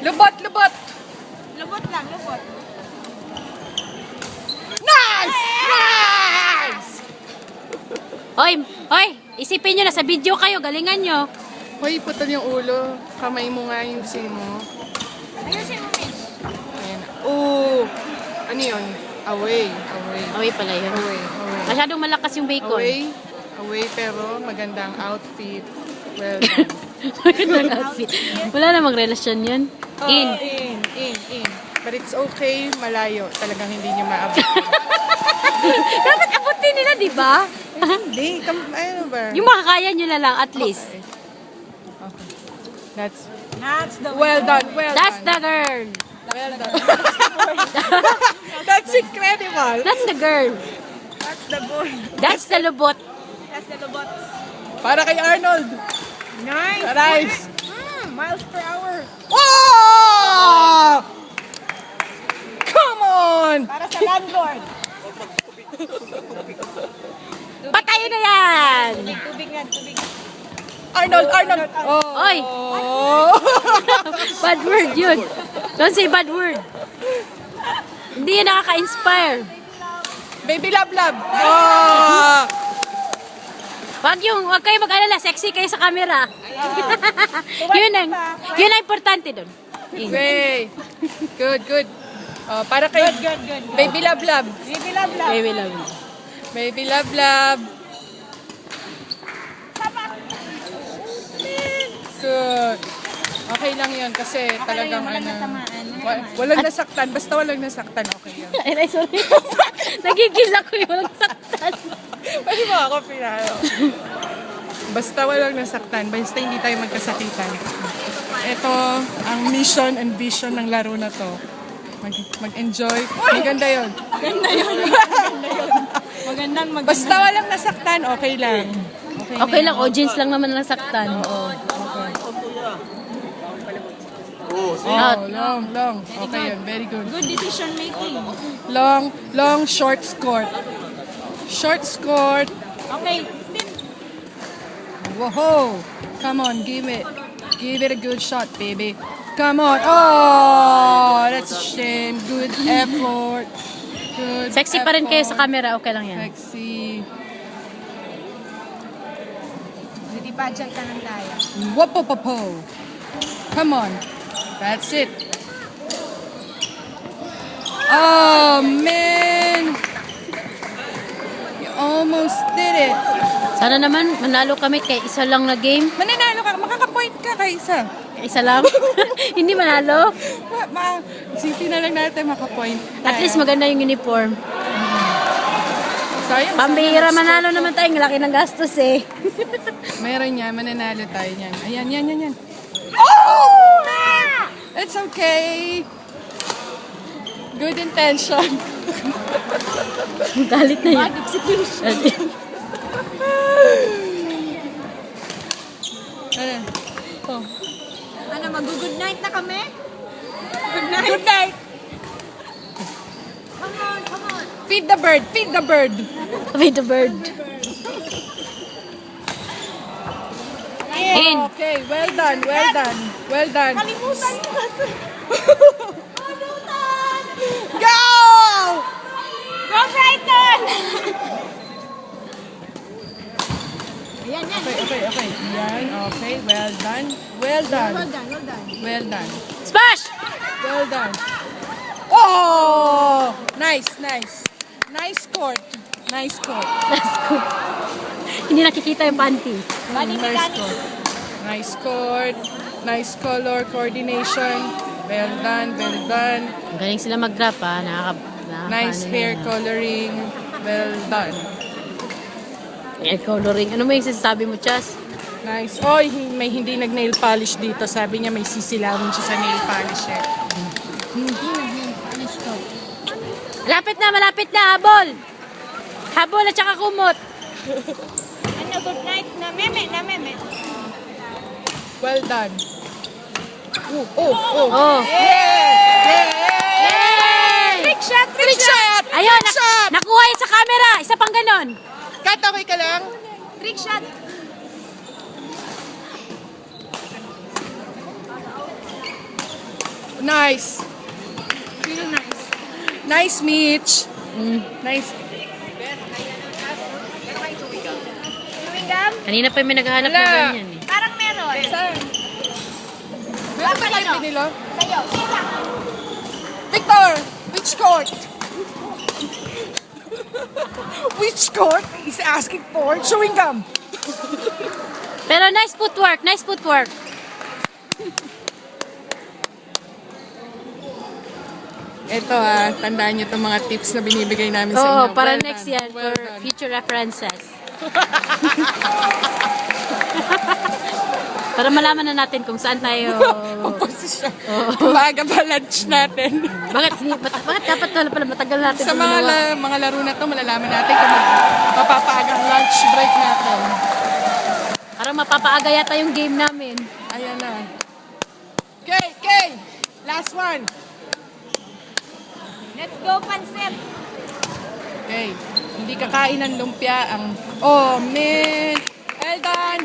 Lubot, lubot. Lubot lang, lubot. Nice! Nice! Hoy, hoy, isipin nyo na sa video kayo, galingan nyo. Hoy, putol yung ulo. Kamay mo nga yung sin mo. Ayusin mo, Mish. Ayan. Oo. Ano yun? Away. Away. Away pala yun. Away. Away. Masyadong malakas yung bacon. Away. Away pero magandang outfit. Well done. Magandang outfit. Wala namang relasyon yun. In. In. But it's okay, malayo. Talagang hindi niyo maabot. Dapat abutin nila, di ba? Hindi. Ano ba? Yung makakaya nyo na lang, at least. Okay. That's That's the well done. Well That's done. the girl. Well done. That's incredible. That's the girl. That's the boy. That's the lubot. That's the lubot. Para kay Arnold. Nice. Nice. Miles per hour. Oh! Come on! Para sa landlord. Patayo na yan! Tubig nga, tubig. Arnold, Arnold. Oh. Oy! Bad word yun. Don't say bad word. Hindi yun nakaka-inspire. Baby love love. Oh! Wag kayo mag-alala, sexy kayo sa camera. yun ang importante dun. Way. Good, good. Oh, para kay Good. Baby love love. Baby love love. Baby love. Baby love love. Good. Okay lang yun kasi talagang walang ano. natamaan. Walang nasaktan. Basta walang nasaktan, okay yun. Ay, sorry. Nagigil ako yung walang saktan. Pwede mo ako pinalo. Basta walang nasaktan. Basta hindi tayo magkasakitan. Ito ang mission and vision ng laro na to. Mag-enjoy. Maganda yun. Magandang Basta walang nasaktan, okay lang. Okay lang, audience lang naman nasaktan. Oo. Oh, long. Okay yun. Very good. good decision making. Long, short skirt. Short skirt. Okay. Whoa! Come on, give it a good shot, baby. Come on. Oh, that's a shame. Good effort. Good Sexy pa rin kayo sa effort. camera, okay lang yan. Sexy. Hindi pageant ka ng tayo. Wapopopo. Come on. That's it. Oh, man. You almost did it. Sana naman, manalo kami kay isa lang na game. Mananalo ka. Makaka-point ka kay isa. Isa lang. Hindi manalo. Isipin na lang natin makapoint. At least maganda yung uniform. Sayang. Pambihira manalo naman tayo. Ang laki ng gastos eh. Meron niya. Mananalo tayo niyan. Ayan, yan. Oh! It's okay. Good intention. Galit na yun. Ano? Oh. Ano, mag-good night na kami? Good night. Good night. Come on. Feed the bird. Feed the bird. With the bird. In. Okay, well done. Kalimutan mo kasi. Kalimutan! Go! Go Brighton! Ayan. Okay. Yan, okay. Well done. Well done. Smash! Well done. Oh! Nice. Nice court. Let's go. Hindi nakikita yung panty. Nice court. Nice color coordination. Well done. Ang galing sila mag-grab ha. Nice hair coloring. Well done. Hair coloring. Ano mo yung sasabi mo, Chas? Nice. Oy, may hindi nag-nail polish dito. Sabi niya may sisilawin siya sa nail polish eh. Malapit na. Habol at saka kumot. Ano, good night na meme. Well done. Oh. Yay! Trick shot! Ayun, Trick shot! nakuha yun sa camera. Isa pang ganon. Kat, okay ka lang? Trick shot! Nice. Feel nice. Nice, Mitch. Nice. Chewing gum? Kanina pa may naghahanap na Wala. ganyan eh. Parang meron. Saan? Meron ba kayo pinilo? Sa'yo. Kita. Victor! Which court? Which court is asking for chewing gum? Pero nice footwork, nice footwork. Ito tandaan nyo itong mga tips na binibigay namin sa Oo, inyo. para Well next done. yan Well for done. future references. Para malaman na natin kung saan tayo. Posisyon. Umaga pa lunch natin. Bakit dapat pala matagal natin Sa ito ginawa? mga laro na to, malalaman natin kung mapapaagang lunch break natin. Parang mapapaaga yata yung game namin. Ayan na. Okay. Last one. Let's go, Pansip. Okay. Hindi kakain ng lumpia ang... Oh, man. Well done.